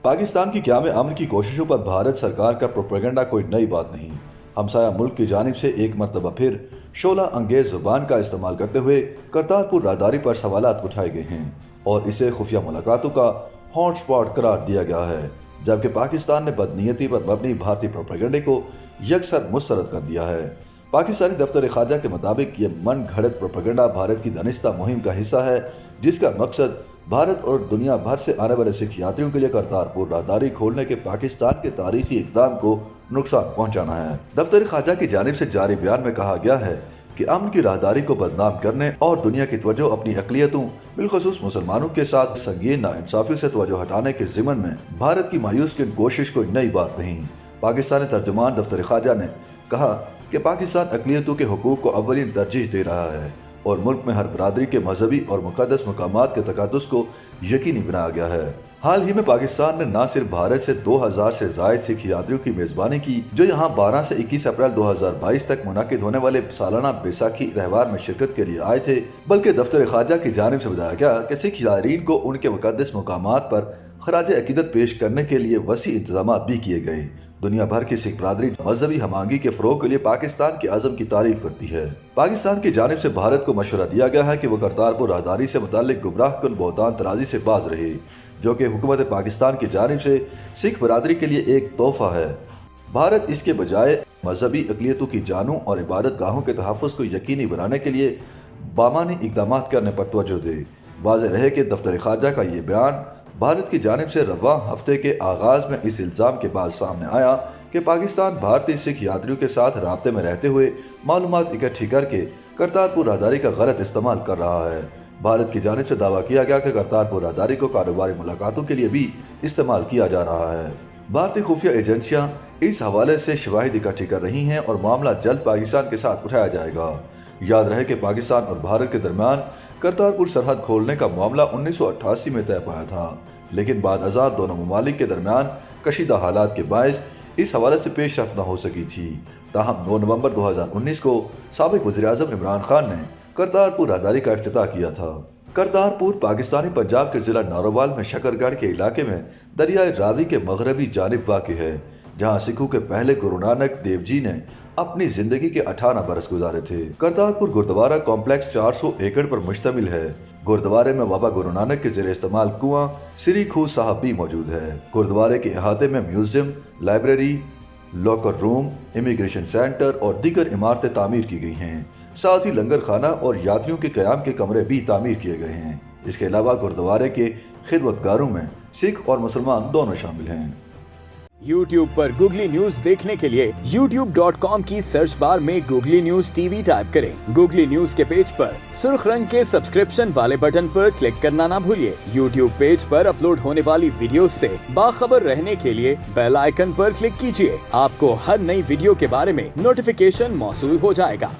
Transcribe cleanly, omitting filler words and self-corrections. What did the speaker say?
पाकिस्तान की क़याम अमन की कोशिशों पर भारत सरकार का प्रोपेगेंडा कोई नई बात नहीं। हमसाया मुल्क की जानिब से एक मरतबा फिर शोला अंगेज जुबान का इस्तेमाल करते हुए करतारपुर राहदारी पर सवालात उठाए गए हैं और इसे खुफिया मुलाकातों का हॉटस्पॉट करार दिया गया है, जबकि पाकिस्तान ने बदनीयती पर मबनी भारतीय प्रोपेगेंडे को यकसर मुस्तरद कर दिया है। पाकिस्तानी दफ्तर ख़ारजा के मुताबिक ये मन घड़त प्रोपेगेंडा भारत की दानिस्ता मुहिम का हिस्सा है, जिसका मकसद भारत और दुनिया भर से आने वाले सिख यात्रियों के लिए करतारपुर राहदारी खोलने के पाकिस्तान के तारीखी इक़दाम को नुकसान पहुंचाना है। दफ्तर ख़ारजा की जानिब से जारी बयान में कहा गया है कि अमन की राहदारी को बदनाम करने और दुनिया की तवज्जो अपनी अक़लियतों बिलखुसूस मुसलमानों के साथ संगीन नाइंसाफ़ी से तवज्जो हटाने के ज़िमन में भारत की मायूस किन कोशिश कोई नई बात नहीं। पाकिस्तानी तर्जुमान दफ्तर ख़ारजा ने कहा कि पाकिस्तान अक़लियतों के हुकूक़ को अव्वलीन तरजीह दे रहा है और मुल्क में हर बरादरी के मजहबी और मुक़द्दस मकामात के तक़द्दुस को यकीनी बनाया गया है। हाल ही में पाकिस्तान ने न सिर्फ भारत से 2000 से ज़ायद सिख यात्रियों की मेज़बानी की, जो यहाँ 12 से 21 अप्रैल 2022 तक मुनाकिद होने वाले सालाना बैसाखी त्योहार में शिरकत के लिए आए थे, बल्कि दफ्तर ख़ारजा की जानिब से बताया गया कि सिख ज़ायरीन को उनके मुक़द्दस मकामात पर खराज अक़ीदत पेश करने के लिए वसी इंतज़ामात भी किए गए। दुनिया भर की सिख बरादरी मजहबी हमांगी के फ़रोग़ के लिए पाकिस्तान के अज़म की तारीफ करती है। पाकिस्तान की जानिब से भारत को मशवरा दिया गया है कि वो करतारपुर राहदारी से मुताल्लिक़ गुमराहकुन बहतान तराजी से बाज रहे, जो कि हुकूमत पाकिस्तान की जानिब से सिख बरादरी के लिए एक तोहफ़ा है। भारत इसके बजाय मजहबी अक़लियतों की जानों और इबादत गाहों के तहफ़्फ़ुज़ को यकीनी बनाने के लिए बामानी इक़दाम करने पर तवज्जो दे। वाज़ेह रहे कि दफ्तर ख़ारजा का ये बयान भारत की जानिब से रवां हफ्ते के आगाज़ में इस इल्ज़ाम के बाद सामने आया कि पाकिस्तान भारतीय सिख यात्रियों के साथ राब्ते में रहते हुए मालूमात इकट्ठी करके करतारपुर राहदारी का गलत इस्तेमाल कर रहा है। भारत की जानिब से दावा किया गया कि करतारपुर राहदारी को कारोबारी मुलाकातों के लिए भी इस्तेमाल किया जा रहा है। भारतीय खुफिया एजेंसियां इस हवाले से शवाहिद इकट्ठी कर रही हैं और मामला जल्द पाकिस्तान के साथ उठाया जाएगा। याद रहे कि पाकिस्तान और भारत के दरमियान करतारपुर सरहद खोलने का मामला 1988 में तय पाया था, लेकिन बाद अज़ां दोनों ममालिक के दरमियान कशीदा हालात के बायस इस हवाले से पेशरफ्त न हो सकी थी। ताहम 9 नवंबर 2019 को साबिक़ वज़ीर-ए-आज़म इमरान खान ने करतारपुर राहदारी का इफ्तिताह किया था। करतारपुर पाकिस्तानी पंजाब के ज़िला नारोवाल में शकरगढ़ के इलाके में दरियाए रावी के मगरबी जानिब वाक़ है, जहाँ सिखों के पहले गुरु नानक देव जी ने अपनी जिंदगी के 18 बरस गुजारे थे। करतारपुर गुरुद्वारा कॉम्प्लेक्स 400 एकड़ पर मुश्तमिल है। गुरुद्वारे में बाबा गुरु नानक के ज़ेरे इस्तेमाल कुआं श्री खूह साहब भी मौजूद है। गुरुद्वारे के अहाते में museum, library, locker room, immigration centre और दीगर इमारतें तामीर की गई हैं। साथ ही लंगर खाना और यात्रियों के क़याम के कमरे भी तामीर किए गए हैं। इसके अलावा गुरुद्वारे के खिदमतगारों में सिख और मुसलमान दोनों शामिल हैं। YouTube पर गूगली न्यूज देखने के लिए youtube.com की सर्च बार में गूगली न्यूज टीवी टाइप करें। गूगली न्यूज के पेज पर सुर्ख रंग के सब्सक्रिप्शन वाले बटन पर क्लिक करना ना भूलिए। YouTube पेज पर अपलोड होने वाली वीडियोस से बाखबर रहने के लिए बेल आइकन पर क्लिक कीजिए। आपको हर नई वीडियो के बारे में नोटिफिकेशन मौसूल हो जाएगा।